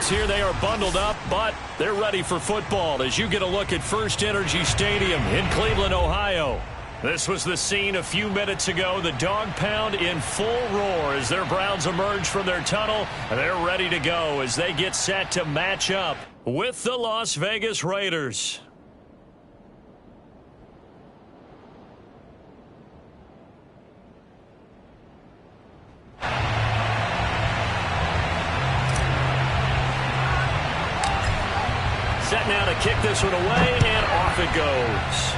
offense here. They are bundled up, but they're ready for football as you get a look at First Energy Stadium in Cleveland, Ohio. This was the scene a few minutes ago. The dog pound in full roar as their Browns emerge from their tunnel. They're ready to go as they get set to match up with the Las Vegas Raiders. Set now to kick this one away, and off it goes.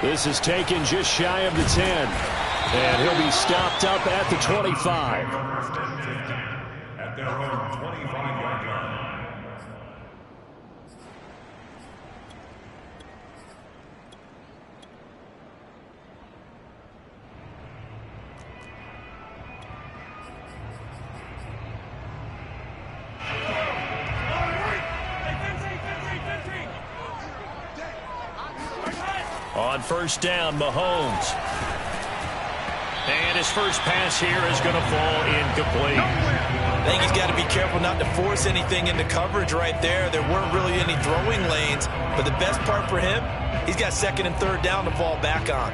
This is taken just shy of the 10. And he'll be stopped up at the 25. At their own 25-yard line. On first down, Mahomes. And his first pass here is going to fall incomplete. I think he's got to be careful not to force anything into coverage right there. There weren't really any throwing lanes, but the best part for him, he's got second and third down to fall back on.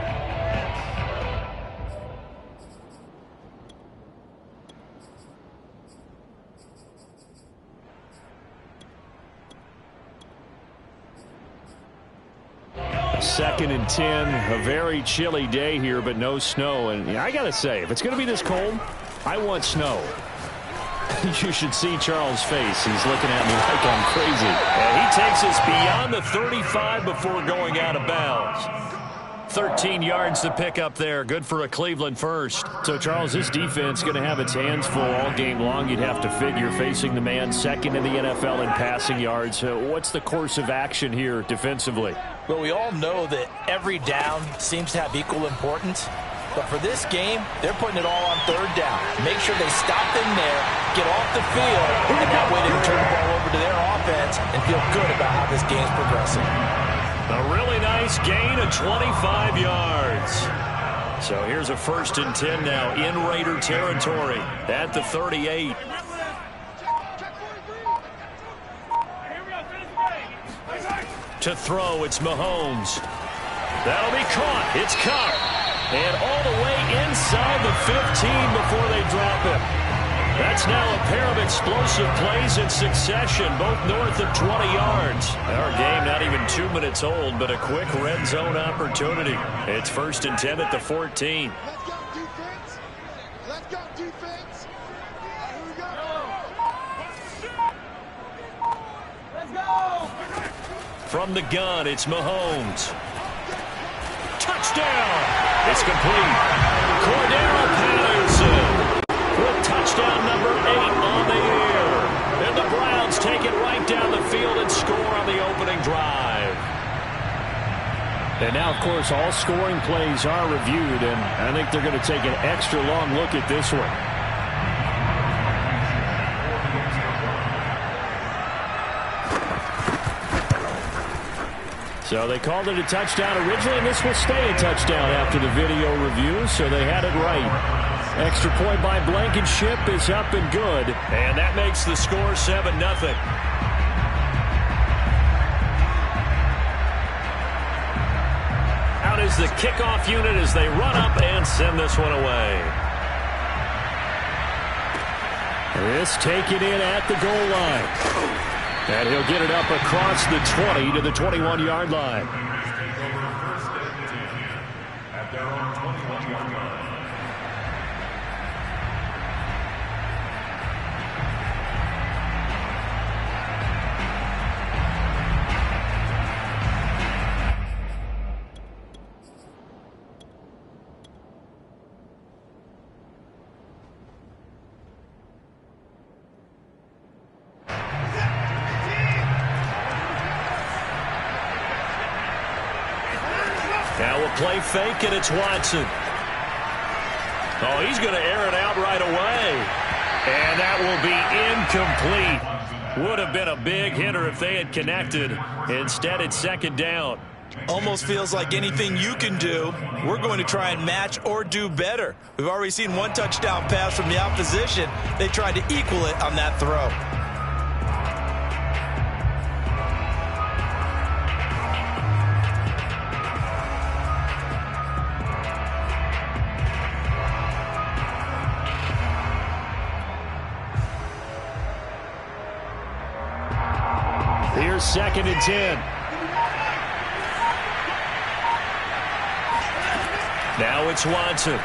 Second and 10, a very chilly day here, but no snow. And I got to say, if it's going to be this cold, I want snow. You should see Charles' face. He's looking at me like I'm crazy. And he takes us beyond the 35 before going out of bounds. 13 yards to pick up there. Good for a Cleveland first. So, Charles, this defense is going to have its hands full all game long. You'd have to figure facing the man second in the NFL in passing yards. What's the course of action here defensively? Well, we all know that every down seems to have equal importance. But for this game, they're putting it all on third down. Make sure they stop in there, get off the field, and that way they can turn the ball over to their offense and feel good about how this game's progressing. A really nice gain of 25 yards. So here's a first and 10 now in Raider territory at the 38. To throw, it's Mahomes. That'll be caught. It's caught. And all the way inside the 15 before they drop him. That's now a pair of explosive plays in succession, both north of 20 yards. Our game not even 2 minutes old, but a quick red zone opportunity. It's first and 10 at the 14. Let's go, defense. Let's go, defense. Here we go. Let's go. From the gun, it's Mahomes. Touchdown! It's complete. Cordero Patterson with touchdown number 8 on the year. And the Browns take it right down the field and score on the opening drive. And now, of course, all scoring plays are reviewed, and I think they're going to take an extra long look at this one. So they called it a touchdown originally, and this will stay a touchdown after the video review, so they had it right. Extra point by Blankenship is up and good, and that makes the score 7-0. Out is the kickoff unit as they run up and send this one away. This taken in at the goal line. And he'll get it up across the 20 to the 21-yard line. At their own 21-yard line. Now we'll play fake, and it's Watson. Oh, he's going to air it out right away. And that will be incomplete. Would have been a big hitter if they had connected. Instead, it's second down. Almost feels like anything you can do, we're going to try and match or do better. We've already seen one touchdown pass from the opposition. They tried to equal it on that throw. Here's 2nd and 10. Now it's Watson.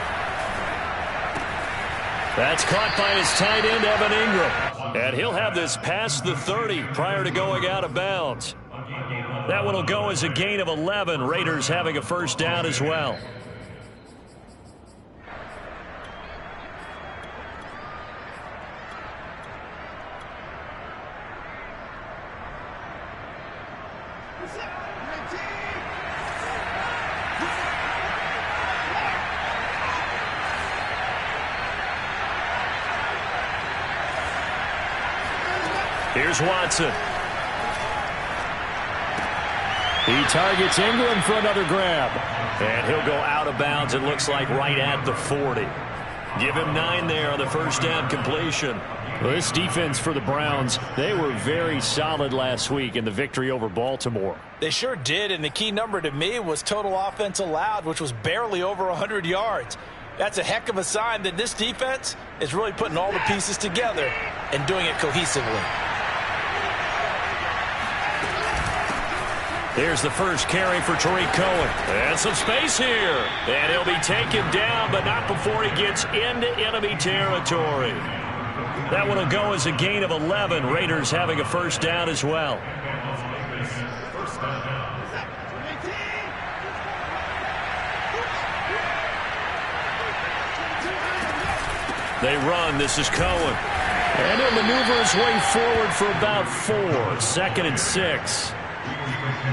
That's caught by his tight end, Evan Ingram. And he'll have this past the 30 prior to going out of bounds. That one will go as a gain of 11. Raiders having a first down as well. Here's Watson. He targets Ingram for another grab. And he'll go out of bounds, it looks like, right at the 40. Give him 9 there on the first down completion. Well, this defense for the Browns, they were very solid last week in the victory over Baltimore. They sure did, and the key number to me was total offense allowed, which was barely over 100 yards. That's a heck of a sign that this defense is really putting all the pieces together and doing it cohesively. Here's the first carry for Trey Cohen. And some space here. And he'll be taken down, but not before he gets into enemy territory. That one will go as a gain of 11. Raiders having a first down as well. They run. This is Cohen. And he'll maneuver his way forward for about 4. 2nd and 6.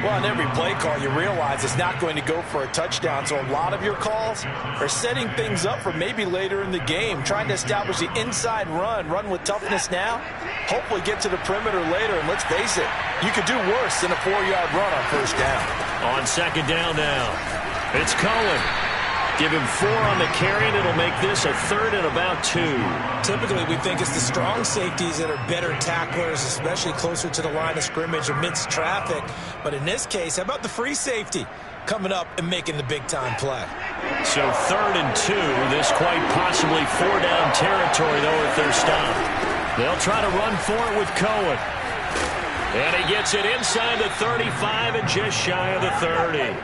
Well, on every play call, you realize it's not going to go for a touchdown, so a lot of your calls are setting things up for maybe later in the game, trying to establish the inside run with toughness now, hopefully get to the perimeter later, and let's face it, you could do worse than a 4-yard run on first down. On 2nd down now, it's Cohen. Give him 4 on the carry, and it'll make this a 3rd and about 2. Typically, we think it's the strong safeties that are better tacklers, especially closer to the line of scrimmage amidst traffic. But in this case, how about the free safety coming up and making the big-time play? So 3rd and 2. This quite possibly 4-down territory, though, if they're stopped. They'll try to run for it with Cohen. And he gets it inside the 35 and just shy of the 30.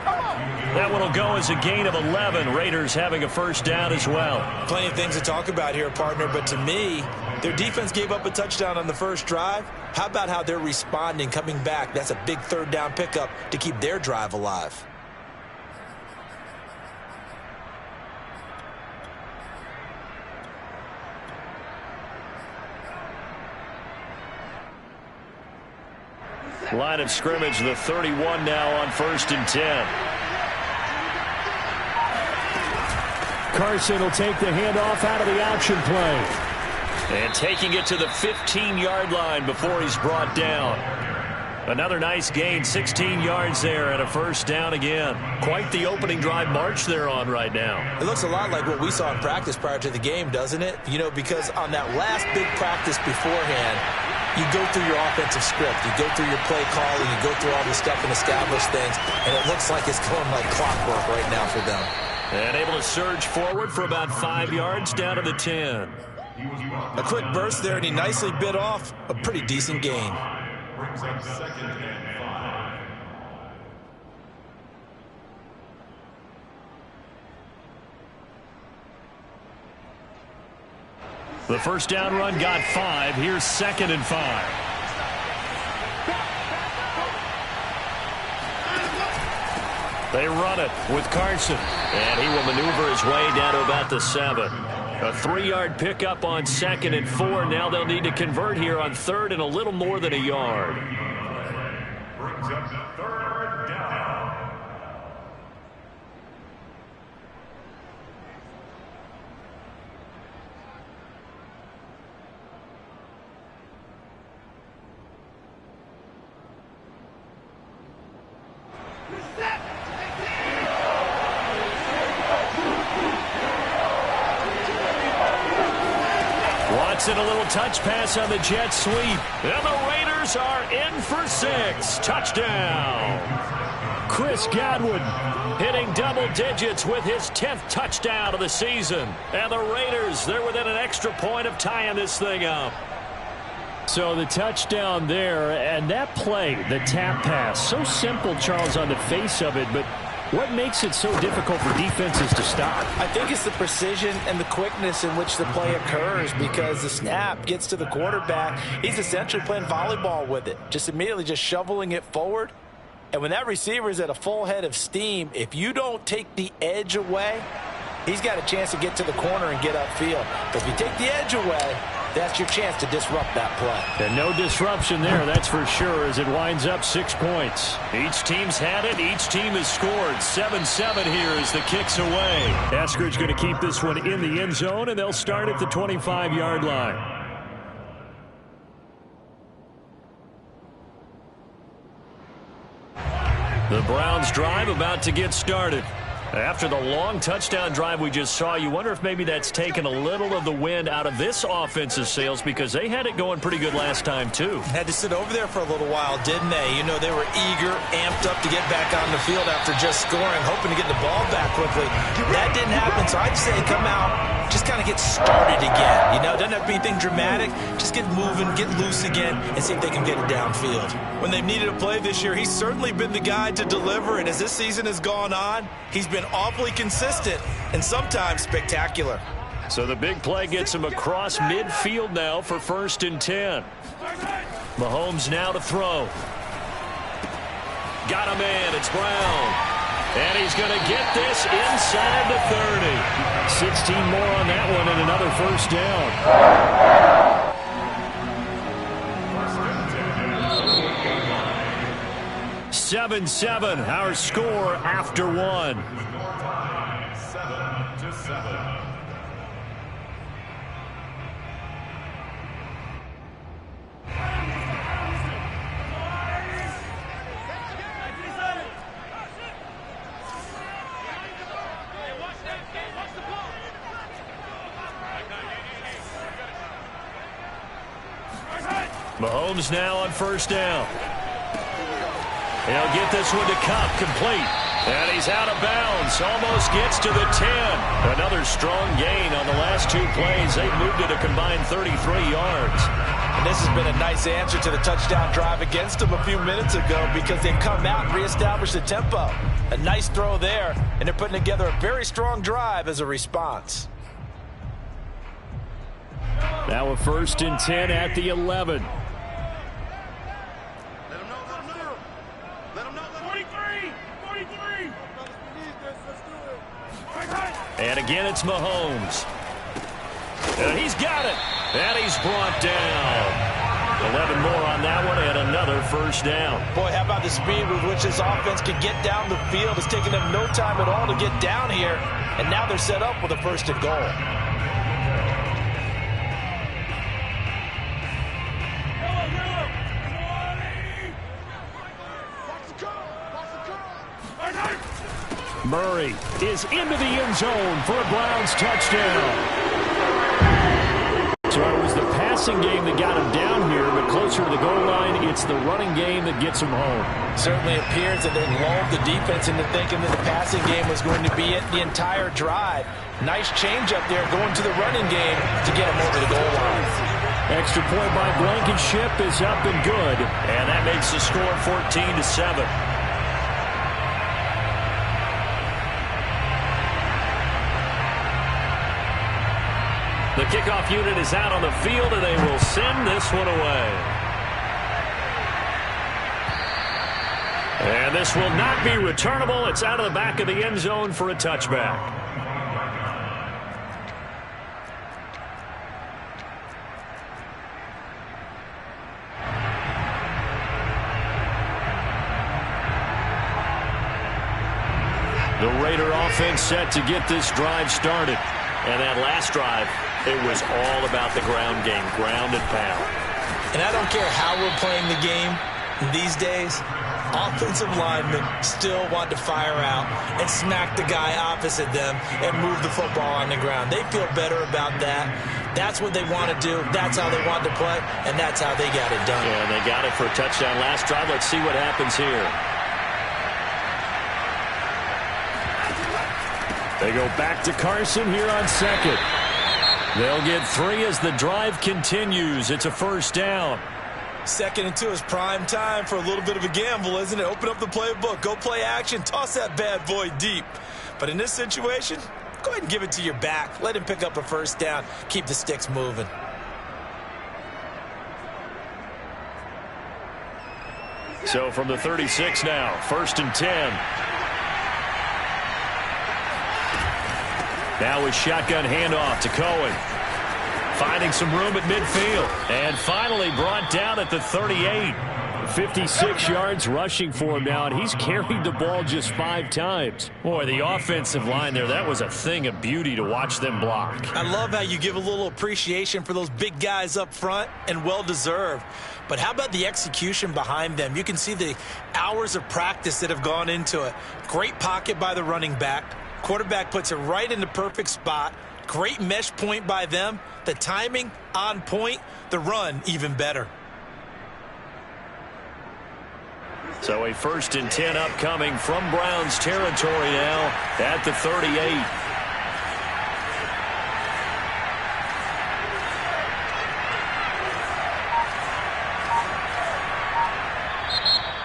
That one will go as a gain of 11. Raiders having a first down as well. Plenty of things to talk about here, partner, but to me, their defense gave up a touchdown on the first drive. How about how they're responding, coming back? That's a big 3rd down pickup to keep their drive alive. Line of scrimmage, the 31 now on 1st and 10. Carson will take the handoff out of the option play. And taking it to the 15-yard line before he's brought down. Another nice gain, 16 yards there and a first down again. Quite the opening drive march they're on right now. It looks a lot like what we saw in practice prior to the game, doesn't it? You know, because on that last big practice beforehand, you go through your offensive script, you go through your play calling, you go through all this stuff and establish things, and it looks like it's going like clockwork right now for them. And able to surge forward for about 5 yards down to the 10. A quick burst there, and he nicely bit off a pretty decent gain. Brings up 2nd and 5. The first down run got 5. Here's 2nd and 5. They run it with Carson. And he will maneuver his way down to about the 7. A 3-yard pickup on 2nd and 4. Now they'll need to convert here on 3rd and a little more than a yard. Brings up 3rd down. Set. Fakes it, a little touch pass on the jet sweep. And the Raiders are in for 6. Touchdown. Chris Godwin hitting double digits with his 10th touchdown of the season. And the Raiders, they're within an extra point of tying this thing up. So the touchdown there, and that play, the tap pass, so simple, Charles, on the face of it, but what makes it so difficult for defenses to stop? I think it's the precision and the quickness in which the play occurs, because the snap gets to the quarterback. He's essentially playing volleyball with it, just immediately just shoveling it forward. And when that receiver is at a full head of steam, if you don't take the edge away, he's got a chance to get to the corner and get upfield. But if you take the edge away, that's your chance to disrupt that play. And no disruption there, that's for sure, as it winds up 6 points. Each team's had it. Each team has scored. 7-7 here as the kick's away. Eskridge going to keep this one in the end zone, and they'll start at the 25-yard line. The Browns drive about to get started. After the long touchdown drive we just saw, you wonder if maybe that's taken a little of the wind out of this offensive sails, because they had it going pretty good last time, too. Had to sit over there for a little while, didn't they? You know, they were eager, amped up to get back on the field after just scoring, hoping to get the ball back quickly. That didn't happen, so I'd say come out, just kind of get started again. You know, doesn't have to be anything dramatic. Just get moving, get loose again, and see if they can get it downfield. When they've needed a play this year, he's certainly been the guy to deliver, and as this season has gone on, he's been awfully consistent and sometimes spectacular. So the big play gets him across midfield now for 1st and 10. Mahomes now to throw. Got a man. It's Brown. And he's going to get this inside the 30. 16 more on that one and another 1st down. 7-7, our score after 1. 7-7. Mahomes now on 1st down. He'll get this one to Cup, complete. And he's out of bounds, almost gets to the 10. Another strong gain on the last 2 plays. They've moved it a combined 33 yards. And this has been a nice answer to the touchdown drive against them a few minutes ago, because they've come out and reestablished the tempo. A nice throw there, and they're putting together a very strong drive as a response. Now a 1st and 10 at the 11. And again, it's Mahomes. And he's got it. And he's brought down. 11 more on that one and another 1st down. Boy, how about the speed with which this offense can get down the field? It's taken them no time at all to get down here. And now they're set up with a 1st and goal. Murray is into the end zone for a Browns touchdown. So it was the passing game that got him down here, but closer to the goal line, it's the running game that gets him home. Certainly appears that they lulled the defense into thinking that the passing game was going to be it the entire drive. Nice change up there going to the running game to get him over the goal line. Extra point by Blankenship is up and good, and that makes the score 14-7. The kickoff unit is out on the field, and they will send this one away. And this will not be returnable. It's out of the back of the end zone for a touchback. The Raider offense set to get this drive started. And that last drive, it was all about the ground game, ground and pound. And I don't care how we're playing the game these days, offensive linemen still want to fire out and smack the guy opposite them and move the football on the ground. They feel better about that. That's what they want to do. That's how they want to play, and that's how they got it done. Yeah, they got it for a touchdown last drive. Let's see what happens here. They go back to Carson here on second. They'll get 3 as the drive continues. It's a first down. 2nd and 2 is prime time for a little bit of a gamble, isn't it? Open up the playbook, go play action, toss that bad boy deep. But in this situation, go ahead and give it to your back. Let him pick up a first down. Keep the sticks moving. So from the 36 now, 1st and 10. Now a shotgun handoff to Cohen. Finding some room at midfield. And finally brought down at the 38. 56 yards rushing for him now, and he's carried the ball just 5 times. Boy, the offensive line there, that was a thing of beauty to watch them block. I love how you give a little appreciation for those big guys up front, and well-deserved. But how about the execution behind them? You can see the hours of practice that have gone into it. Great pocket by the running back. Quarterback puts it right in the perfect spot. Great mesh point by them. The timing on point. The run even better. So a 1st and 10 upcoming from Browns territory now at the 38.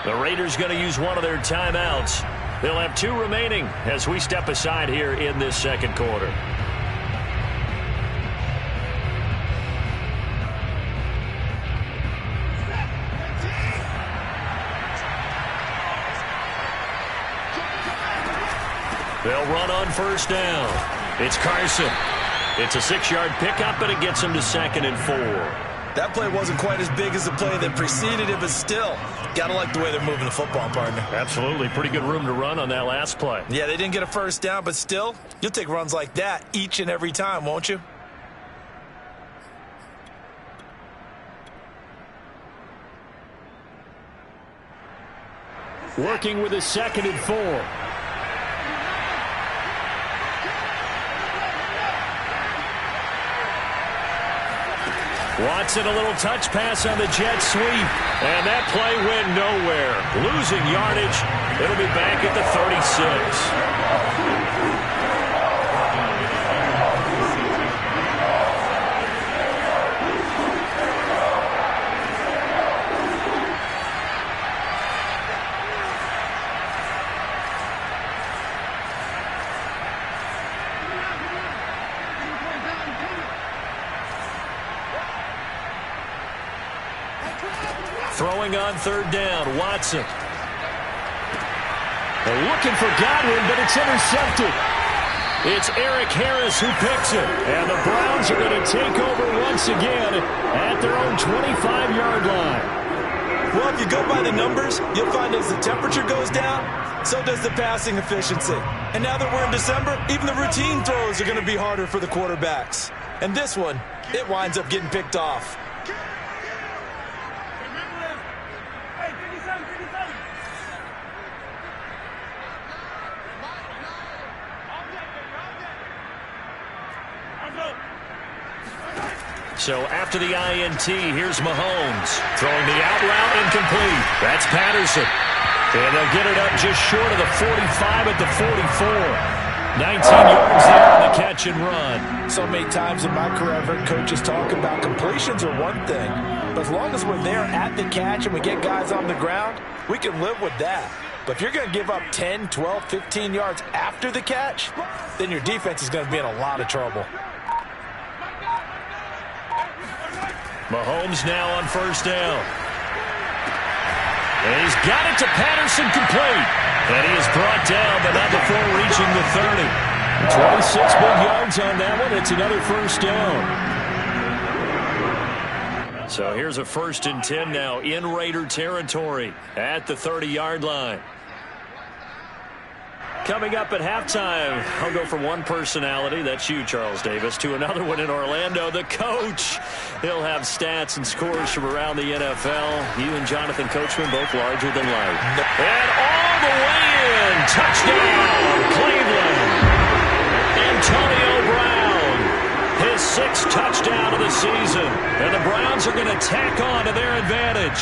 The Raiders going to use one of their timeouts. They'll have 2 remaining as we step aside here in this second quarter. They'll run on first down. It's Carson. It's a 6-yard pickup, and it gets him to 2nd and 4. That play wasn't quite as big as the play that preceded it, but still, gotta like the way they're moving the football, partner. Absolutely. Pretty good room to run on that last play. Yeah, they didn't get a first down, but still, you'll take runs like that each and every time, won't you? Working with a 2nd and 4. Watson, a little touch pass on the jet sweep. And that play went nowhere. Losing yardage. It'll be back at the 36. Throwing on 3rd down, Watson. They're looking for Godwin, but it's intercepted. It's Eric Harris who picks it. And the Browns are going to take over once again at their own 25-yard line. Well, if you go by the numbers, you'll find as the temperature goes down, so does the passing efficiency. And now that we're in December, even the routine throws are going to be harder for the quarterbacks. And this one, it winds up getting picked off. So after the INT, here's Mahomes. Throwing the out route incomplete. That's Patterson. And they'll get it up just short of the 45 at the 44. 19 yards there on the catch and run. So many times in my career, I've heard coaches talk about completions are one thing. But as long as we're there at the catch and we get guys on the ground, we can live with that. But if you're going to give up 10, 12, 15 yards after the catch, then your defense is going to be in a lot of trouble. Mahomes now on 1st down. And he's got it to Patterson complete. And he is brought down, but not before reaching the 30. 26 big yards on that one. It's another 1st down. So here's a 1st and 10 now in Raider territory at the 30-yard line. Coming up at halftime, I'll go from one personality, that's you, Charles Davis, to another one in Orlando, the coach. He'll have stats and scores from around the NFL. You and Jonathan Coachman both larger than life. And all the way in, touchdown, Cleveland. Antonio Brown, his 6th touchdown of the season. And the Browns are going to tack on to their advantage.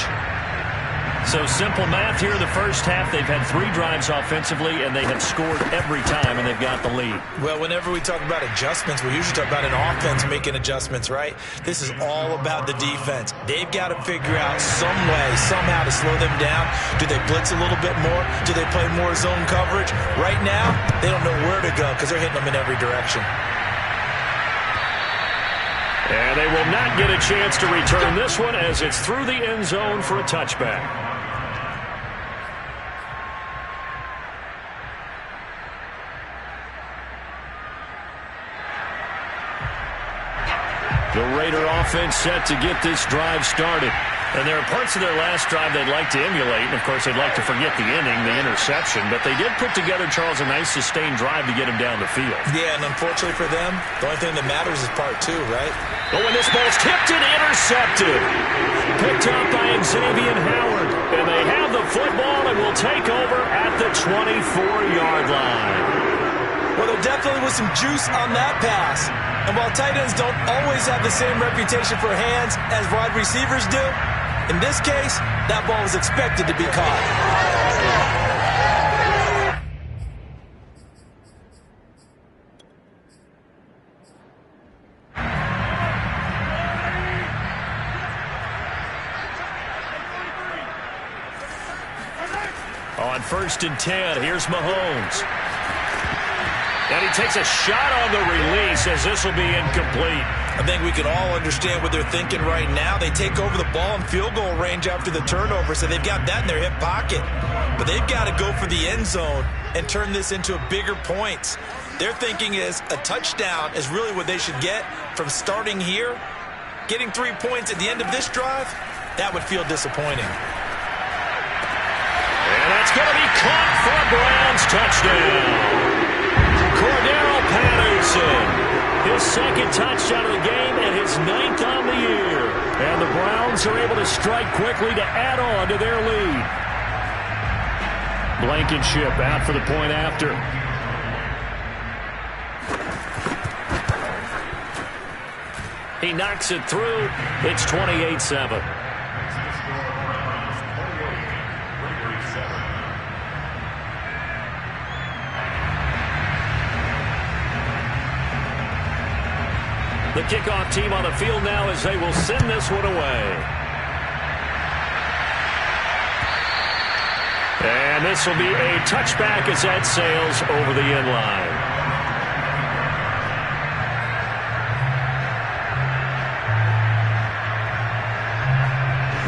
So simple math here in the first half. They've had 3 drives offensively, and they have scored every time, and they've got the lead. Well, whenever we talk about adjustments, we usually talk about an offense making adjustments, right? This is all about the defense. They've got to figure out some way, somehow to slow them down. Do they blitz a little bit more? Do they play more zone coverage? Right now, they don't know where to go because they're hitting them in every direction. And they will not get a chance to return this one as it's through the end zone for a touchback. The Raider offense set to get this drive started. And there are parts of their last drive they'd like to emulate. And, of course, they'd like to forget the inning, the interception. But they did put together, Charles, a nice sustained drive to get him down the field. Yeah, and unfortunately for them, the only thing that matters is part 2, right? Oh, and this ball's tipped and intercepted. Picked up by Xavier Howard. And they have the football and will take over at the 24-yard line. Well, there definitely was some juice on that pass. And while tight ends don't always have the same reputation for hands as wide receivers do, in this case, that ball was expected to be caught. On 1st and 10, here's Mahomes. And he takes a shot on the release as this will be incomplete. I think we can all understand what they're thinking right now. They take over the ball in field goal range after the turnover, so they've got that in their hip pocket. But they've got to go for the end zone and turn this into a bigger points. Their thinking is a touchdown is really what they should get from starting here. Getting 3 points at the end of this drive, that would feel disappointing. And that's going to be caught for a Browns touchdown. Cordero Patterson, his 2nd touchdown of the game and his 9th on the year. And the Browns are able to strike quickly to add on to their lead. Blankenship out for the point after. He knocks it through. It's 28-7. The kickoff team on the field now as they will send this one away. And this will be a touchback as that sails over the end line.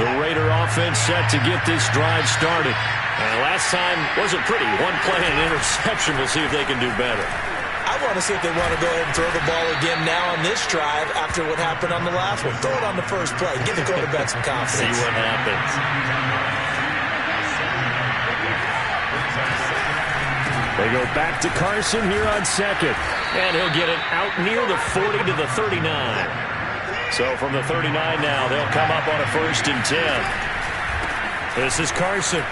The Raider offense set to get this drive started. And last time wasn't pretty. One play and an interception. We'll see if they can do better. I want to see if they want to go ahead and throw the ball again now on this drive after what happened on the last one. Throw it on the first play. Give the quarterback some confidence. See what happens. They go back to Carson here on 2nd. And he'll get it out near the 40 to the 39. So from the 39 now, they'll come up on a 1st and 10. This is Carson.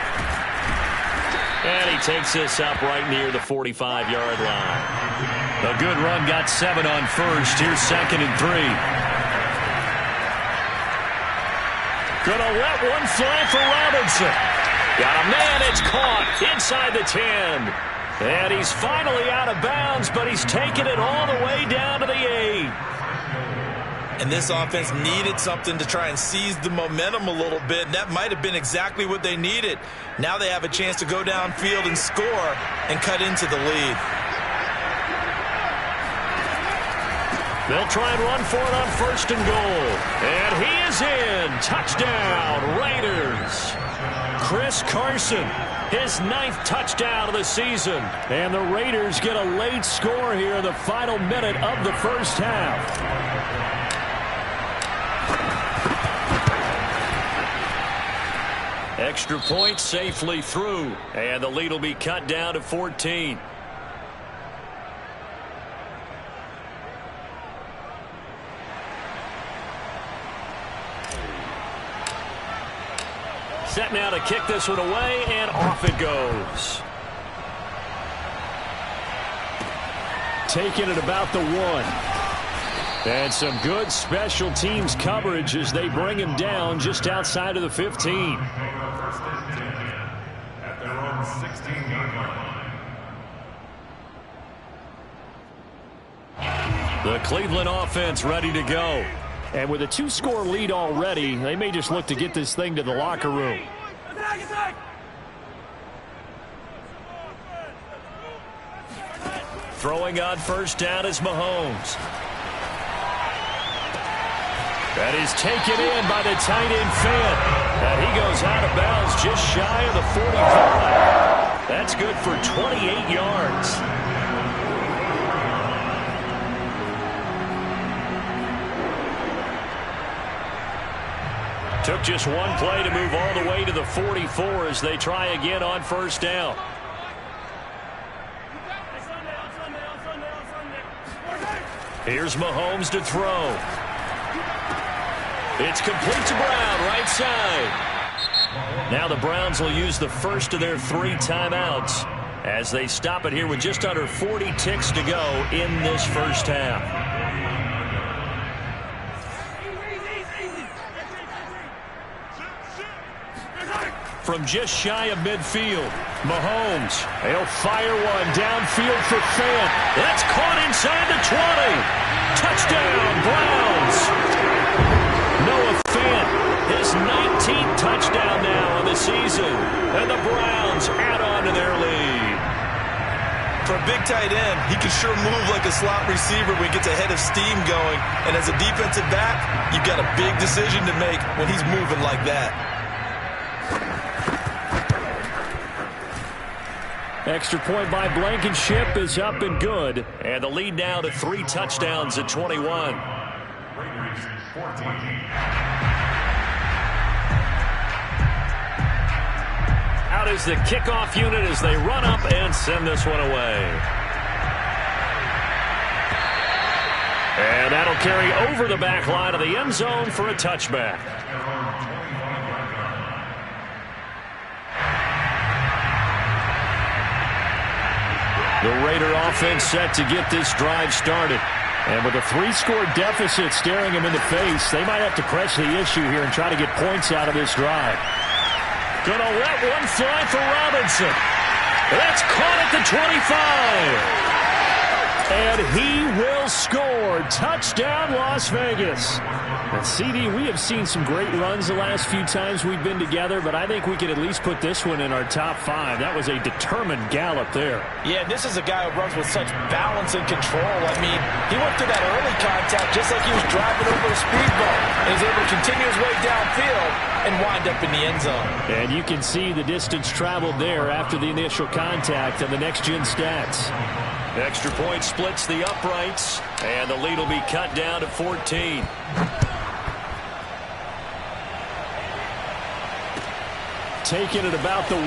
And he takes this up right near the 45-yard line. A good run, got 7 on 1st. Here's 2nd and 3. Gonna let one fly for Robinson. Got a man, it's caught inside the 10. And he's finally out of bounds, but he's taken it all the way down to the 8. And this offense needed something to try and seize the momentum a little bit. And that might have been exactly what they needed. Now they have a chance to go downfield and score and cut into the lead. They'll try and run for it on 1st and goal. And he is in. Touchdown, Raiders. Chris Carson, his 9th touchdown of the season. And the Raiders get a late score here in the final minute of the first half. Extra point safely through. And the lead will be cut down to 14. set now to kick this one away, and off it goes. Taking it about the 1. And some good special teams coverage as they bring him down just outside of the 15. At their own 16-yard line. The Cleveland offense ready to go. And with a 2-score lead already, they may just look to get this thing to the locker room. Throwing on first down is Mahomes. That is taken in by the tight end Fant. And he goes out of bounds just shy of the 45. That's good for 28 yards. Took just one play to move all the way to the 44 as they try again on first down. Here's Mahomes to throw. It's complete to Brown, right side. Now the Browns will use the first of their 3 timeouts as they stop it here with just under 40 ticks to go in this first half. From just shy of midfield, Mahomes, he'll fire one downfield for Fant. That's caught inside the 20. Touchdown, Browns. Noah Fant, his 19th touchdown now in the season. And the Browns add on to their lead. For a big tight end, he can sure move like a slot receiver when he gets a head of steam going. And as a defensive back, you've got a big decision to make when he's moving like that. Extra point by Blankenship is up and good. And the lead now to 3 touchdowns at 21. Raiders 14. Out is the kickoff unit as they run up and send this one away. And that'll carry over the back line of the end zone for a touchback. The Raider offense set to get this drive started. And with a 3-score deficit staring them in the face, they might have to press the issue here and try to get points out of this drive. Gonna let one fly for Robinson. That's caught at the 25. And he will score. Touchdown, Las Vegas. And CD, we have seen some great runs the last few times we've been together, but I think we could at least put this one in our top 5. That was a determined gallop there. Yeah, this is a guy who runs with such balance and control. I mean, he went through that early contact just like he was driving over a speed bump. And he's able to continue his way downfield and wind up in the end zone. And you can see the distance traveled there after the initial contact and the next-gen stats. Extra point splits the uprights, and the lead will be cut down to 14. Taking it about the 1.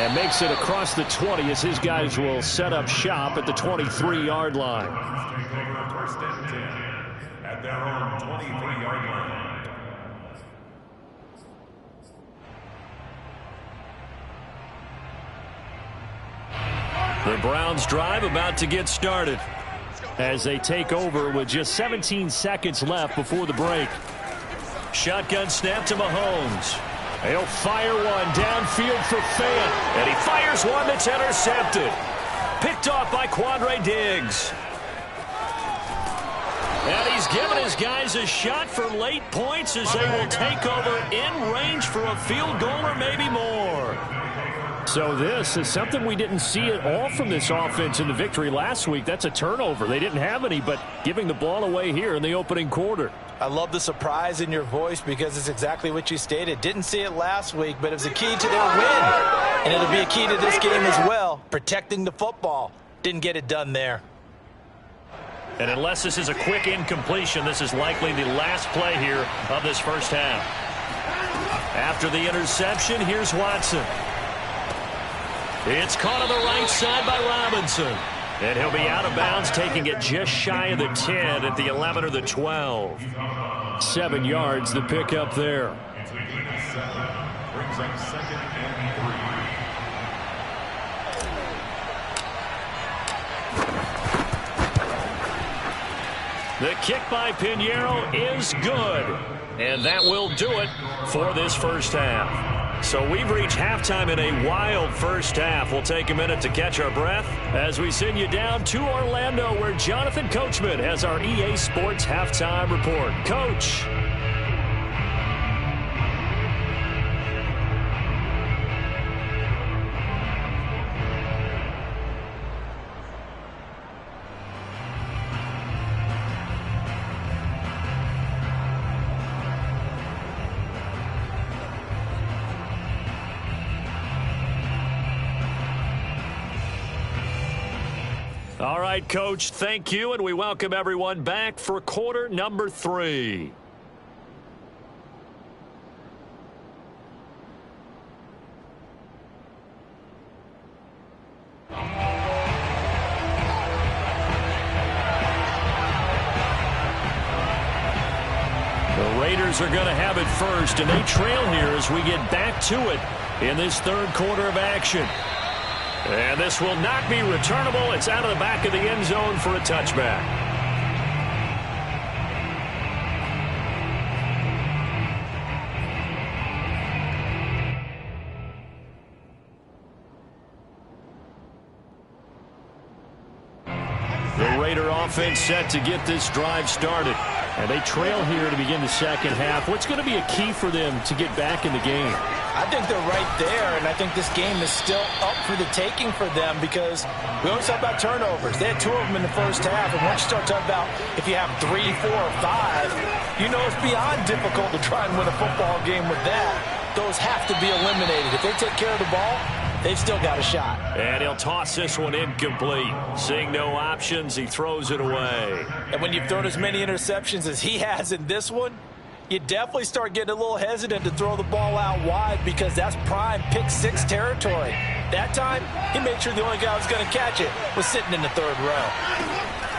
And makes it across the 20 as his guys will set up shop at the 23-yard line. First and 10 at their own 23-yard line. The Browns drive about to get started as they take over with just 17 seconds left before the break. Shotgun snap to Mahomes. He'll fire one downfield for Fant. And he fires one that's intercepted. Picked off by Quandre Diggs. And he's given his guys a shot for late points as they will take over in range for a field goal or maybe more. So this is something we didn't see at all from this offense in the victory last week. That's a turnover. They didn't have any, but giving the ball away here in the opening quarter. I love the surprise in your voice because it's exactly what you stated. Didn't see it last week, but it was a key to their win. And it'll be a key to this game as well, protecting the football. Didn't get it done there. And unless this is a quick incompletion, this is likely the last play here of this first half. After the interception, here's Watson. It's caught on the right side by Robinson. And he'll be out of bounds, taking it just shy of the 10 at the 11 or the 12. 7 yards, the pickup there. It's a gain of 7. Brings up 2nd and 3. The kick by Pinheiro is good. And that will do it for this first half. So we've reached halftime in a wild first half. We'll take a minute to catch our breath as we send you down to Orlando, where Jonathan Coachman has our EA Sports Halftime Report. Coach. All right, Coach, thank you, and we welcome everyone back for quarter number 3. The Raiders are going to have it first, and they trail here as we get back to it in this third quarter of action. And this will not be returnable. It's out of the back of the end zone for a touchback. The Raider offense set to get this drive started. And they trail here to begin the second half. What's going to be a key for them to get back in the game? I think they're right there, and I think this game is still up for the taking for them because we always talk about turnovers. They had 2 of them in the first half, and once you start talking about if you have 3, 4, or 5, you know it's beyond difficult to try and win a football game with that. Those have to be eliminated. If they take care of the ball, they've still got a shot. And he'll toss this one incomplete. Seeing no options, he throws it away. And when you've thrown as many interceptions as he has in this one, you definitely start getting a little hesitant to throw the ball out wide because that's prime pick 6 territory. That time, he made sure the only guy who was going to catch it was sitting in the 3rd row.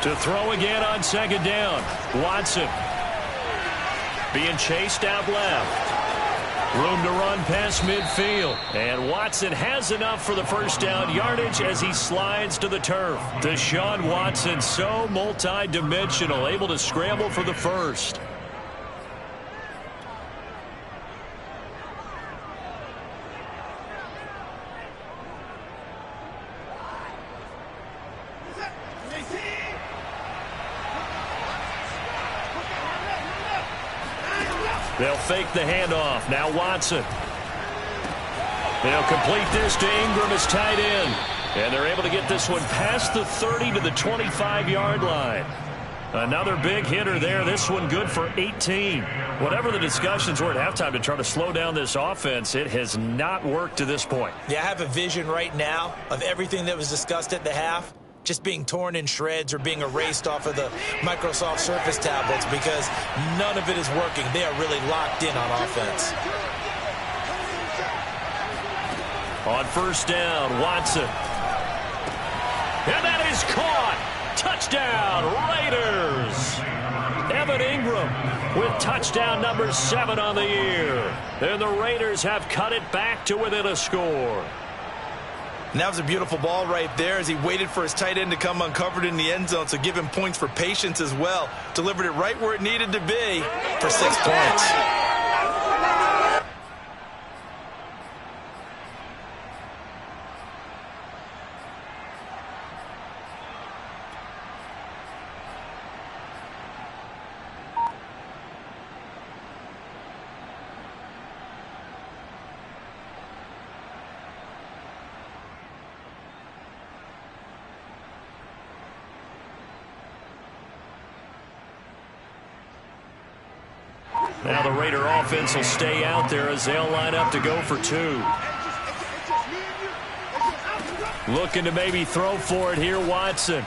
To throw again on 2nd down, Watson being chased out left. Room to run past midfield. And Watson has enough for the first down yardage as he slides to the turf. Deshaun Watson, so multi-dimensional, able to scramble for the first. They'll fake the handoff. Now Watson. They'll complete this to Ingram as tight end. And they're able to get this one past the 30 to the 25-yard line. Another big hitter there. This one good for 18. Whatever the discussions were at halftime to try to slow down this offense, it has not worked to this point. Yeah, I have a vision right now of everything that was discussed at the half just being torn in shreds or being erased off of the Microsoft Surface tablets because none of it is working. They are really locked in on offense. On first down, Watson. And that is caught. Touchdown, Raiders. Evan Ingram with touchdown number 7 on the year. And the Raiders have cut it back to within a score. And that was a beautiful ball right there as he waited for his tight end to come uncovered in the end zone, so give him points for patience as well. Delivered it right where it needed to be for 6 points. Now the Raider offense will stay out there as they'll line up to go for 2. Looking to maybe throw for it here, Watson.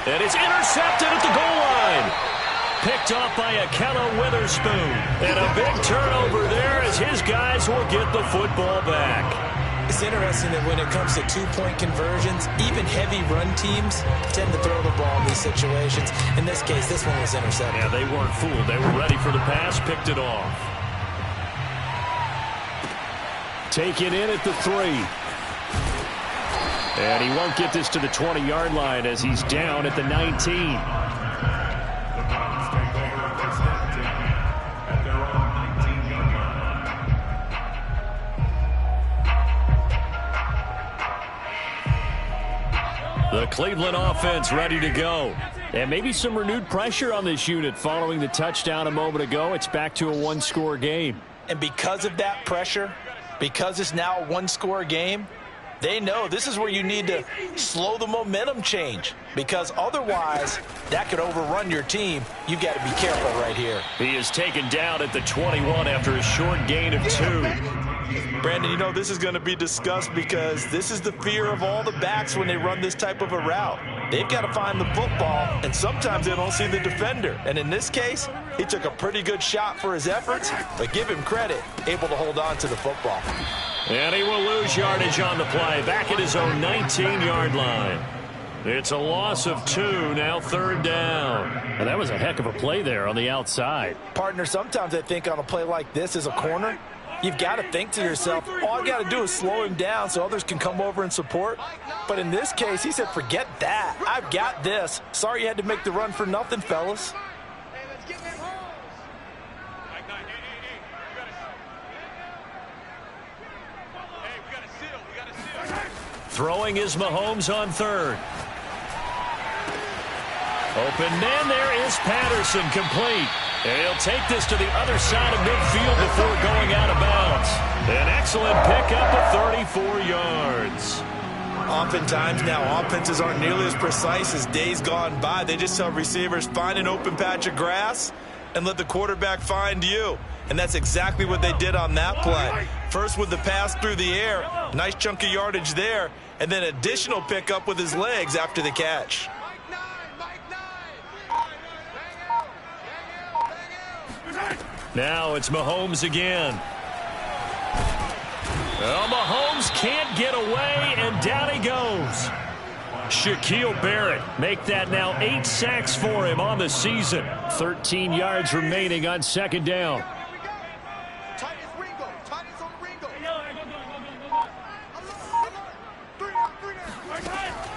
And it's intercepted at the goal line. Picked off by Akella Witherspoon. And a big turnover there as his guys will get the football back. It's interesting that when it comes to 2-point conversions, even heavy run teams tend to throw the ball in these situations. In this case, this one was intercepted. Yeah, they weren't fooled. They were ready for the pass, picked it off. Taken in at the 3. And he won't get this to the 20-yard line as he's down at the 19. The Cleveland offense ready to go. And maybe some renewed pressure on this unit following the touchdown a moment ago. It's back to a one-score game. And because of that pressure, because it's now a one-score game, they know this is where you need to slow the momentum change, because otherwise that could overrun your team. You've got to be careful right here. He is taken down at the 21 after a short gain of 2. Brandon, you know this is going to be discussed because this is the fear of all the backs when they run this type of a route. They've got to find the football, and sometimes they don't see the defender. And in this case, he took a pretty good shot for his efforts, but give him credit, able to hold on to the football. And he will lose yardage on the play, back at his own 19-yard line. It's a loss of 2, now 3rd down. And that was a heck of a play there on the outside. Partner, sometimes I think on a play like this as a corner, you've got to think to yourself, all I got to do is slow him down so others can come over and support. But in this case, he said, forget that. I've got this. Sorry you had to make the run for nothing, fellas. Throwing is Mahomes on 3rd. Open man, there is Patterson, complete. And he'll take this to the other side of midfield before going out of bounds. An excellent pickup of 34 yards. Oftentimes now offenses aren't nearly as precise as days gone by. They just tell receivers, find an open patch of grass and let the quarterback find you. And that's exactly what they did on that play. First with the pass through the air, nice chunk of yardage there, and then additional pickup with his legs after the catch. Now it's Mahomes again. Well, Mahomes can't get away, and down he goes. Shaquille Barrett make that now 8 sacks for him on the season. 13 yards remaining on 2nd down.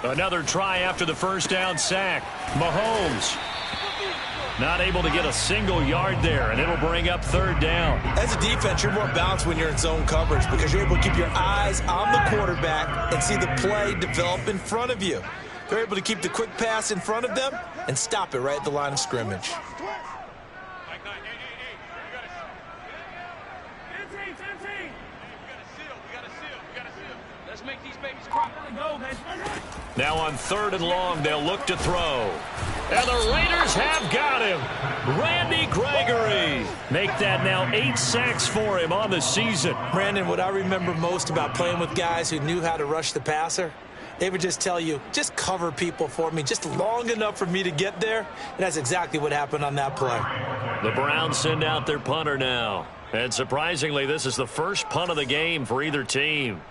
Another try after the 1st down sack. Mahomes not able to get a single yard there, and it'll bring up 3rd down. As a defense, you're more balanced when you're in zone coverage because you're able to keep your eyes on the quarterback and see the play develop in front of you. They're able to keep the quick pass in front of them and stop it right at the line of scrimmage. Now on 3rd and long, they'll look to throw. And the Raiders have got him. Randy Gregory. Make that now 8 sacks for him on the season. Brandon, what I remember most about playing with guys who knew how to rush the passer, they would just tell you, just cover people for me, just long enough for me to get there. And that's exactly what happened on that play. The Browns send out their punter now. And surprisingly, this is the first punt of the game for either team.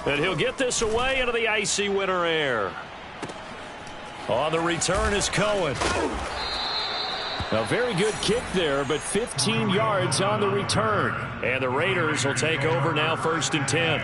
And he'll get this away into the icy winter air. On the return is Cohen. A very good kick there, but 15 yards on the return. And the Raiders will take over now, 1st and 10.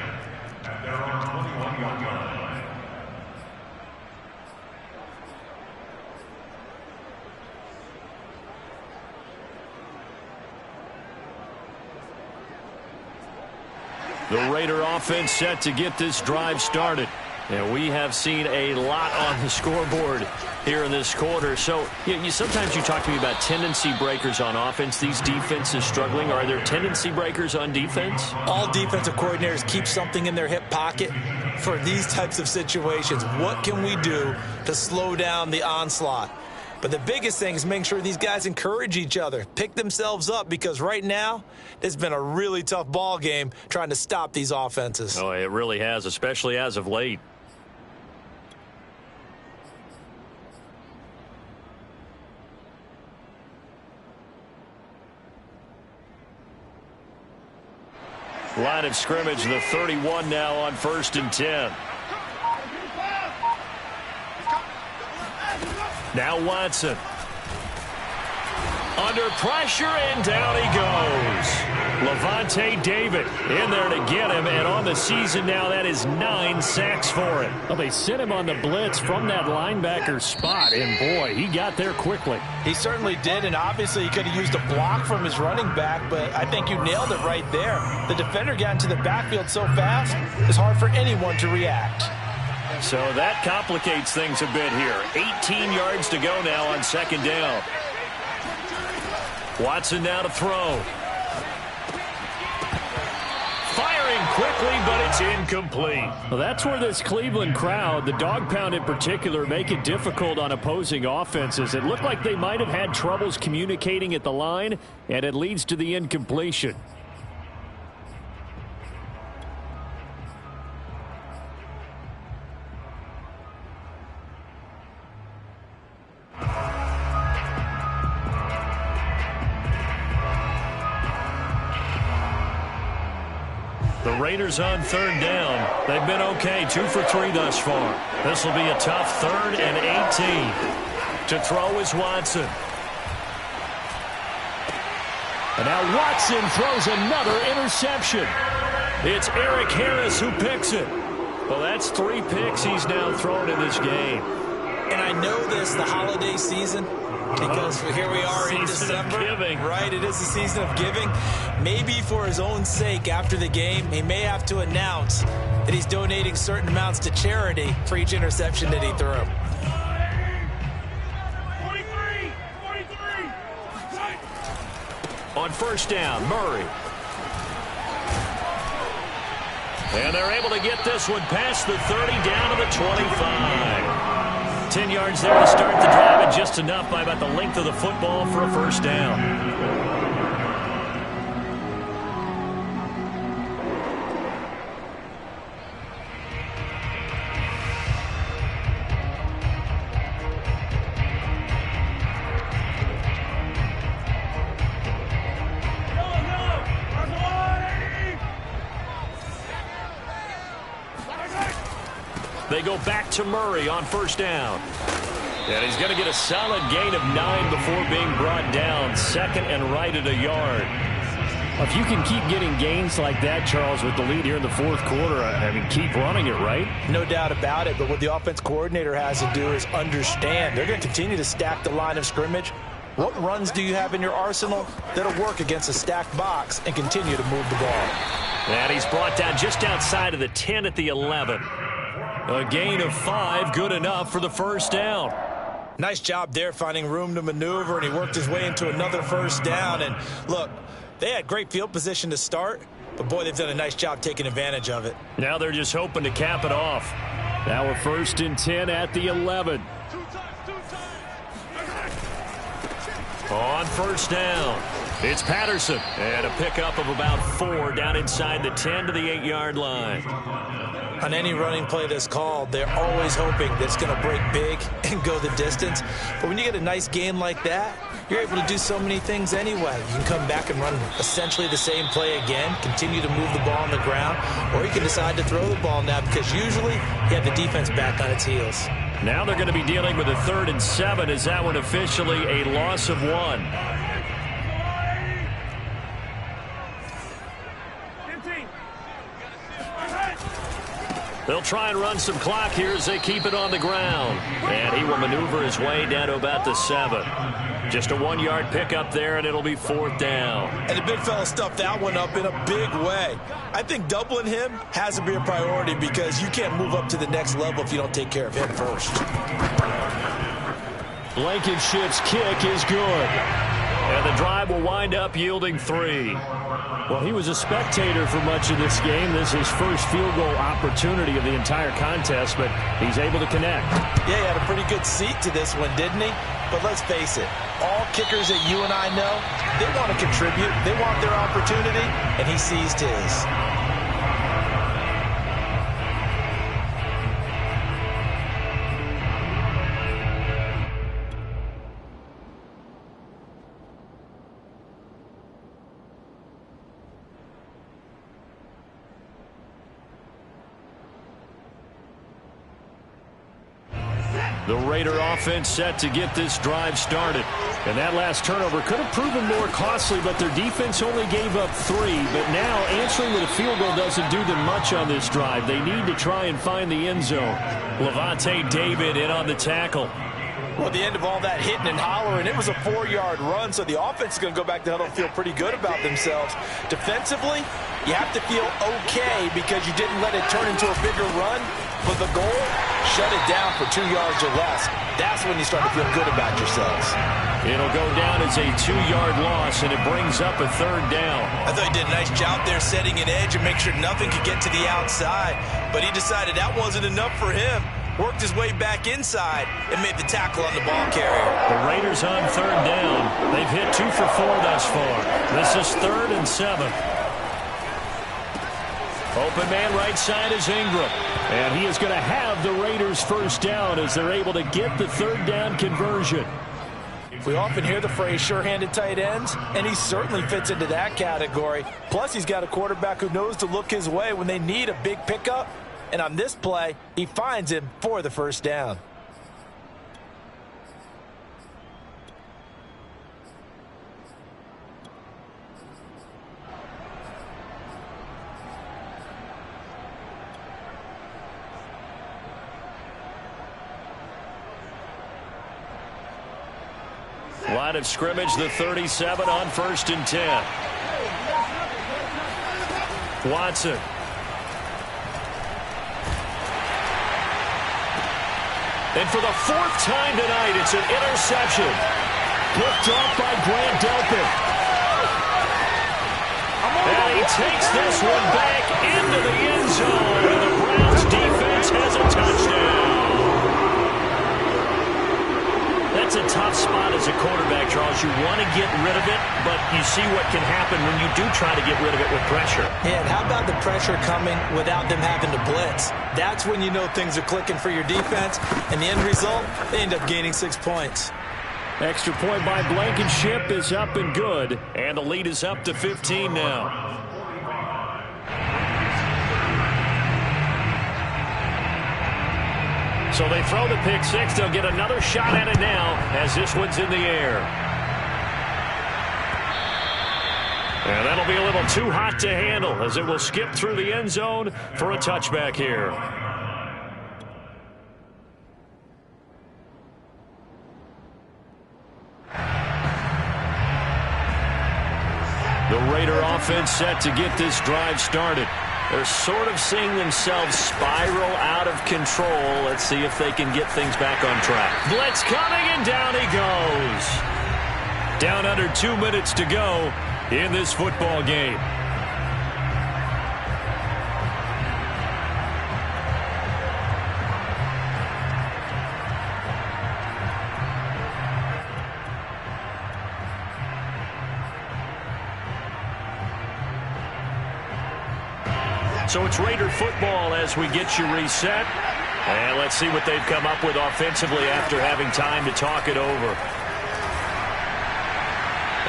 The Raider offense set to get this drive started. And we have seen a lot on the scoreboard here in this quarter. So sometimes you talk to me about tendency breakers on offense. These defenses struggling. Are there tendency breakers on defense? All defensive coordinators keep something in their hip pocket for these types of situations. What can we do to slow down the onslaught? But the biggest thing is making sure these guys encourage each other, pick themselves up, because right now it's been a really tough ball game trying to stop these offenses. Oh, it really has, especially as of late. Line of scrimmage, the 31 now on 1st and 10. Now Watson. Under pressure, and down he goes. Levante David in there to get him, and on the season now, that is 9 sacks for him. Well, they sent him on the blitz from that linebacker spot, and boy, he got there quickly. He certainly did, and obviously he could have used a block from his running back, but I think you nailed it right there. The defender got into the backfield so fast, it's hard for anyone to react. So that complicates things a bit here. 18 yards to go now on second down. Watson now to throw. Firing quickly, but it's incomplete. Well, that's where this Cleveland crowd, the dog pound in particular, make it difficult on opposing offenses. It looked like they might have had troubles communicating at the line, and it leads to the incompletion. The Raiders on third down. They've been okay, 2 for 3 thus far. This will be a tough 3rd and 18. To throw is Watson. And now Watson throws another interception. It's Eric Harris who picks it. Well, that's 3 picks he's now thrown in this game. And I know this, the holiday season, because here we are in December, right? It is the season of giving. Maybe for his own sake after the game, he may have to announce that he's donating certain amounts to charity for each interception that he threw. 43. On first down, Murray. And they're able to get this one past the 30 down to the 25. 10 yards there to start the drive, and just enough by about the length of the football for a first down. They go back to Murray on first down. And he's going to get a solid gain of 9 before being brought down. 2nd and right at a yard. If you can keep getting gains like that, Charles, with the lead here in the 4th quarter, I mean, keep running it, right? No doubt about it, but what the offense coordinator has to do is understand. They're going to continue to stack the line of scrimmage. What runs do you have in your arsenal that'll work against a stacked box and continue to move the ball? And he's brought down just outside of the 10 at the 11. A gain of 5, good enough for the first down. Nice job there finding room to maneuver, and he worked his way into another first down. And look, they had great field position to start, but boy, they've done a nice job taking advantage of it. Now they're just hoping to cap it off. Now we're 1st and 10 at the 11. On first down, it's Patterson. And a pickup of about 4 down inside the 10 to the 8-yard line. On any running play that's called, they're always hoping that it's going to break big and go the distance. But when you get a nice game like that, you're able to do so many things anyway. You can come back and run essentially the same play again, continue to move the ball on the ground, or you can decide to throw the ball now because usually you have the defense back on its heels. Now they're going to be dealing with a 3rd and 7. Is that one officially a loss of 1? They'll try and run some clock here as they keep it on the ground. And he will maneuver his way down to about the 7. Just a 1-yard pickup there, and it'll be 4th down. And the big fella stuffed that one up in a big way. I think doubling him has to be a priority because you can't move up to the next level if you don't take care of him first. Blankenship's kick is good. And the drive will wind up yielding 3. Well, he was a spectator for much of this game. This is his first field goal opportunity of the entire contest, but he's able to connect. Yeah, he had a pretty good seat to this one, didn't he? But let's face it, all kickers that you and I know, they want to contribute. They want their opportunity, and he seized his. The Raider offense set to get this drive started. And that last turnover could have proven more costly, but their defense only gave up 3. But now answering with a field goal doesn't do them much on this drive. They need to try and find the end zone. Levante David in on the tackle. Well, at the end of all that hitting and hollering, it was a 4-yard run, so the offense is going to go back to huddle and feel pretty good about themselves. Defensively, you have to feel okay because you didn't let it turn into a bigger run, but the goal, shut it down for 2 yards or less. That's when you start to feel good about yourselves. It'll go down as a 2-yard loss, and it brings up a 3rd down. I thought he did a nice job there setting an edge and make sure nothing could get to the outside, but he decided that wasn't enough for him. Worked his way back inside and made the tackle on the ball carrier. The Raiders on 3rd down. They've hit 2 for 4 thus far. This is 3rd and 7. Open man right side is Ingram. And he is going to have the Raiders 1st down as they're able to get the 3rd down conversion. We often hear the phrase sure-handed tight ends, and he certainly fits into that category. Plus, he's got a quarterback who knows to look his way when they need a big pickup. And on this play, he finds him for the 1st down. Line of scrimmage, the 37 on 1st and 10. Watson. And for the 4th time tonight, it's an interception. Picked off by Grant Delpit. And he takes this one back into the end zone. And the Browns defense has a touchdown. That's a tough spot as a quarterback, Charles. You want to get rid of it, but you see what can happen when you do try to get rid of it with pressure. Yeah, and how about the pressure coming without them having to blitz? That's when you know things are clicking for your defense, and the end result, they end up gaining 6 points. Extra point by Blankenship is up and good, and the lead is up to 15 now. So they throw the pick 6. They'll get another shot at it now as this one's in the air. And that'll be a little too hot to handle as it will skip through the end zone for a touchback here. The Raider offense set to get this drive started. They're sort of seeing themselves spiral out of control. Let's see if they can get things back on track. Blitz coming, and down he goes. Down under 2 minutes to go in this football game. So it's Raider football as we get you reset. And let's see what they've come up with offensively after having time to talk it over.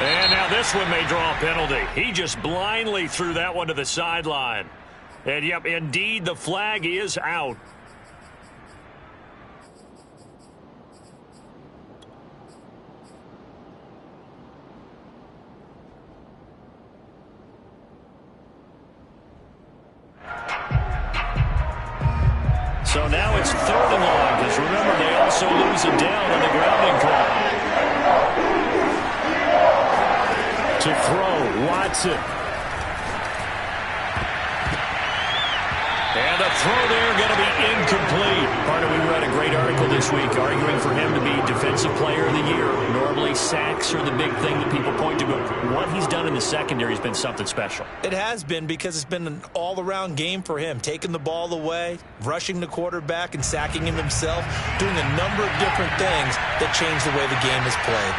And now this one may draw a penalty. He just blindly threw that one to the sideline. And, yep, indeed, the flag is out. So now it's 3rd and long, because remember, they also lose it down on the grounding call. To throw, Watson. And the throw there going to be incomplete. Partner, we read a great article this week arguing for him to be Defensive Player of the Year. Normally, sacks are the big thing that people point to, but what he's done in the secondary has been something special. It has been, because it's been an all-around game for him. Taking the ball away, rushing the quarterback, and sacking him himself, doing a number of different things that change the way the game is played.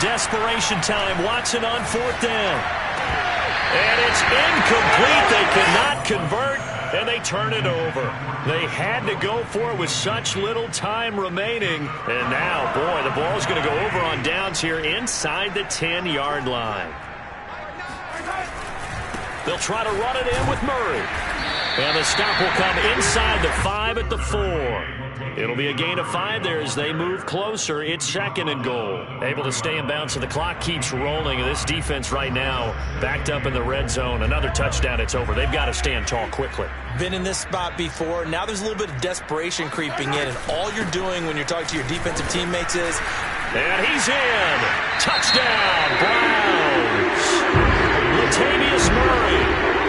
Desperation time. Watson on 4th down. And it's incomplete. They cannot convert, and they turn it over. They had to go for it with such little time remaining. And now, boy, the ball's going to go over on downs here inside the 10-yard line. They'll try to run it in with Murray. And the stop will come inside the 5 at the 4. It'll be a gain of 5 there as they move closer. It's 2nd and goal. Able to stay in bounds, so the clock keeps rolling. And this defense right now backed up in the red zone. Another touchdown, it's over. They've got to stand tall quickly. Been in this spot before. Now there's a little bit of desperation creeping in. And all you're doing when you're talking to your defensive teammates is... And he's in. Touchdown, Browns. Latavius Murray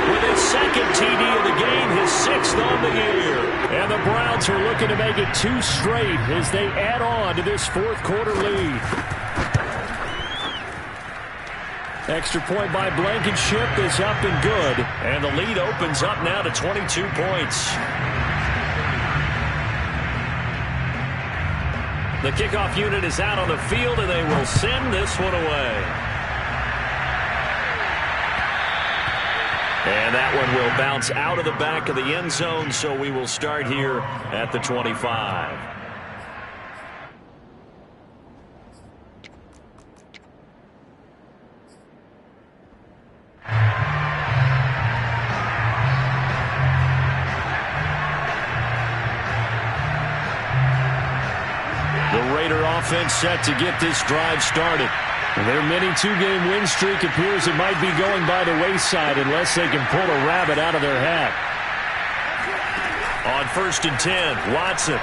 with his 2nd TD of the game, his 6th on the year. And the Browns are looking to make it 2 straight as they add on to this 4th quarter lead. Extra point by Blankenship is up and good. And the lead opens up now to 22 points. The kickoff unit is out on the field, and they will send this one away. And that one will bounce out of the back of the end zone, so we will start here at the 25. The Raider offense set to get this drive started. Their mini 2-game win streak appears it might be going by the wayside unless they can pull a rabbit out of their hat. On 1st and 10, Watson.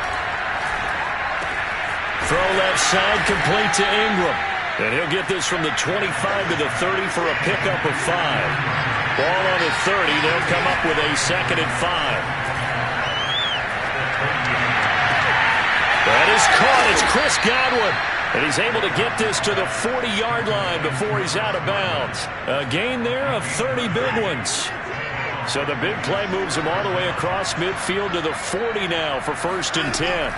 Throw left side, complete to Ingram. And he'll get this from the 25 to the 30 for a pickup of 5. Ball on the 30, they'll come up with a 2nd and 5. That is caught. It's Chris Godwin. And he's able to get this to the 40-yard line before he's out of bounds. A gain there of 30 big ones. So the big play moves him all the way across midfield to the 40 now for 1st and 10.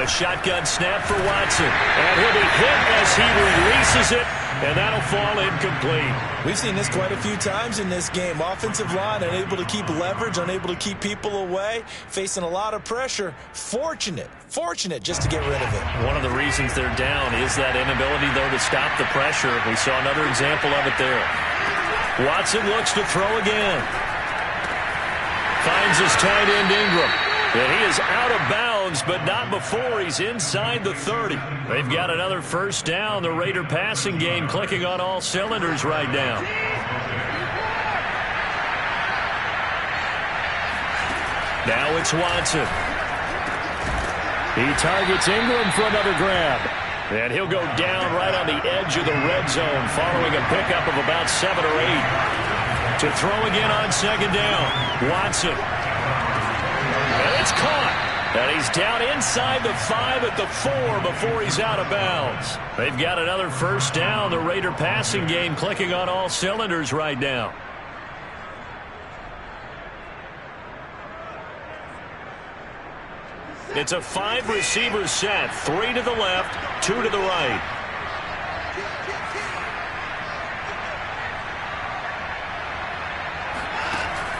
A shotgun snap for Watson. And he'll be hit as he releases it. And that'll fall incomplete. We've seen this quite a few times in this game. Offensive line unable to keep leverage, unable to keep people away, facing a lot of pressure. Fortunate just to get rid of it. One of the reasons they're down is that inability, though, to stop the pressure. We saw another example of it there. Watson looks to throw again. Finds his tight end Ingram. And he is out of bounds, but not before he's inside the 30. They've got another 1st down. The Raider passing game clicking on all cylinders right now. Now it's Watson. He targets Ingram for another grab. And he'll go down right on the edge of the red zone following a pickup of about 7 or 8. To throw again on 2nd down. Watson. And it's caught. And he's down inside the 5 at the 4 before he's out of bounds. They've got another 1st down. The Raider passing game clicking on all cylinders right now. It's a 5-receiver set. 3 to the left, 2 to the right.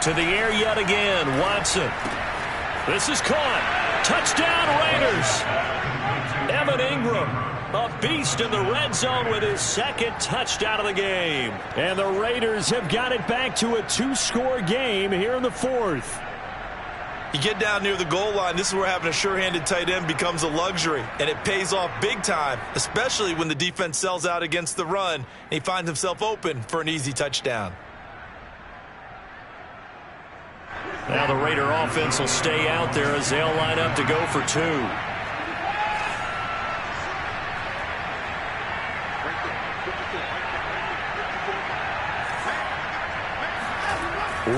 To the air yet again, Watson. This is caught. Touchdown, Raiders. Evan Ingram, a beast in the red zone with his 2nd touchdown of the game. And the Raiders have got it back to a 2-score game here in the 4th. You get down near the goal line, this is where having a sure-handed tight end becomes a luxury, and it pays off big time, especially when the defense sells out against the run, and he finds himself open for an easy touchdown. Now the Raider offense will stay out there as they'll line up to go for 2.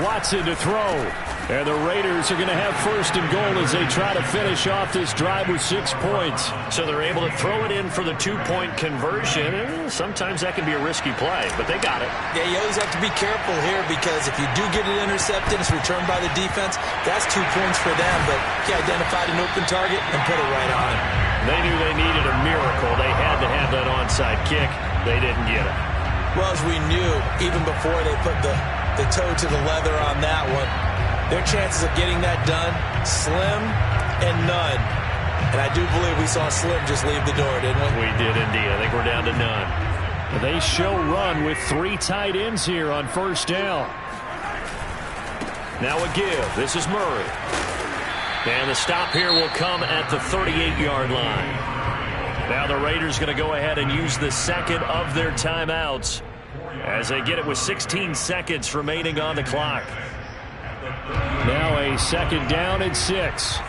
Watson to throw. And the Raiders are going to have 1st and goal as they try to finish off this drive with 6 points. So they're able to throw it in for the 2-point conversion. And sometimes that can be a risky play, but they got it. Yeah, you always have to be careful here because if you do get it intercepted, it's returned by the defense. That's 2 points for them, but he identified an open target and put it right on him. They knew they needed a miracle. They had to have that onside kick. They didn't get it. Well, as we knew, even before they put the toe to the leather on that one, their chances of getting that done, slim and none. And I do believe we saw Slim just leave the door, didn't we? We did indeed. I think we're down to none. They show run with 3 tight ends here on 1st down. Now a give. This is Murray. And the stop here will come at the 38-yard line. Now the Raiders going to go ahead and use the second of their timeouts as they get it with 16 seconds remaining on the clock. Now a second down and 6.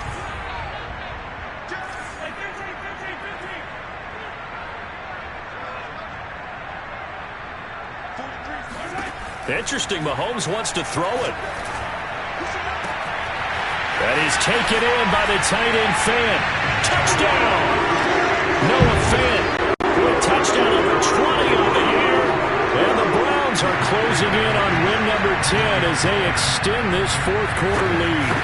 Interesting, Mahomes wants to throw it. That is taken in by the tight end Fan. Touchdown! Noah Fan with touchdown number 20 on the year. And the Browns are closing in on win number 10 as they extend this fourth quarter lead.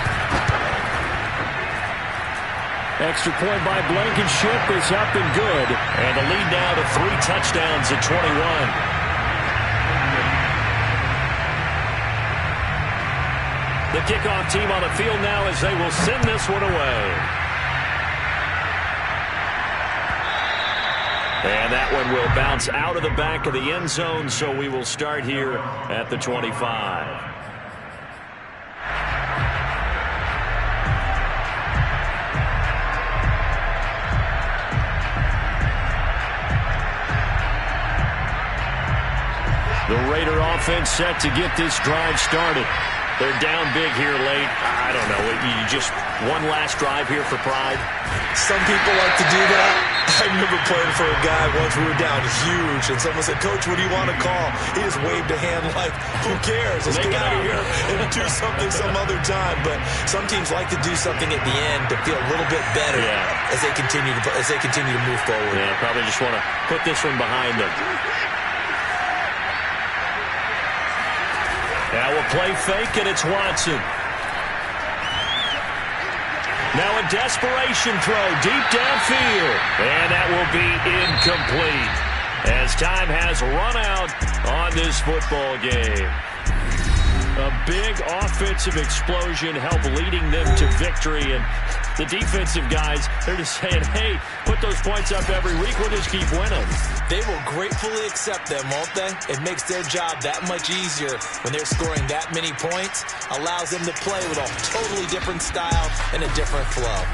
Extra point by Blankenship is up and good. And the lead now to 3 touchdowns at 21. The kickoff team on the field now as they will send this one away. And that one will bounce out of the back of the end zone, so we will start here at the 25. The Raider offense set to get this drive started. They're down big here late. I don't know. You just one last drive here for pride. Some people like to do that. I remember playing for a guy once. We were down huge, and someone said, "Coach, what do you want to call?" He just waved a hand like, "Who cares? Let's get out of here and do something some other time." But some teams like to do something at the end to feel a little bit better as they continue to move forward. Yeah, probably just want to put this one behind them. Now a play fake, and it's Watson. Now a desperation throw deep downfield. And that will be incomplete as time has run out on this football game. A big offensive explosion helped leading them to victory. And the defensive guys, they're just saying, hey, put those points up every week. We'll just keep winning. They will gratefully accept them, won't they? It makes their job that much easier when they're scoring that many points. Allows them to play with a totally different style and a different flow.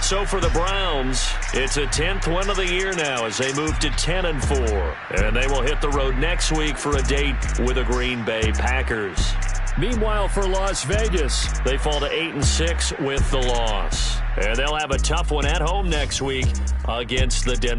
So for the Browns, it's a 10th win of the year now as they move to 10-4. And they will hit the road next week for a date with the Green Bay Packers. Meanwhile, for Las Vegas, they fall to 8-6 with the loss. And they'll have a tough one at home next week against the Denver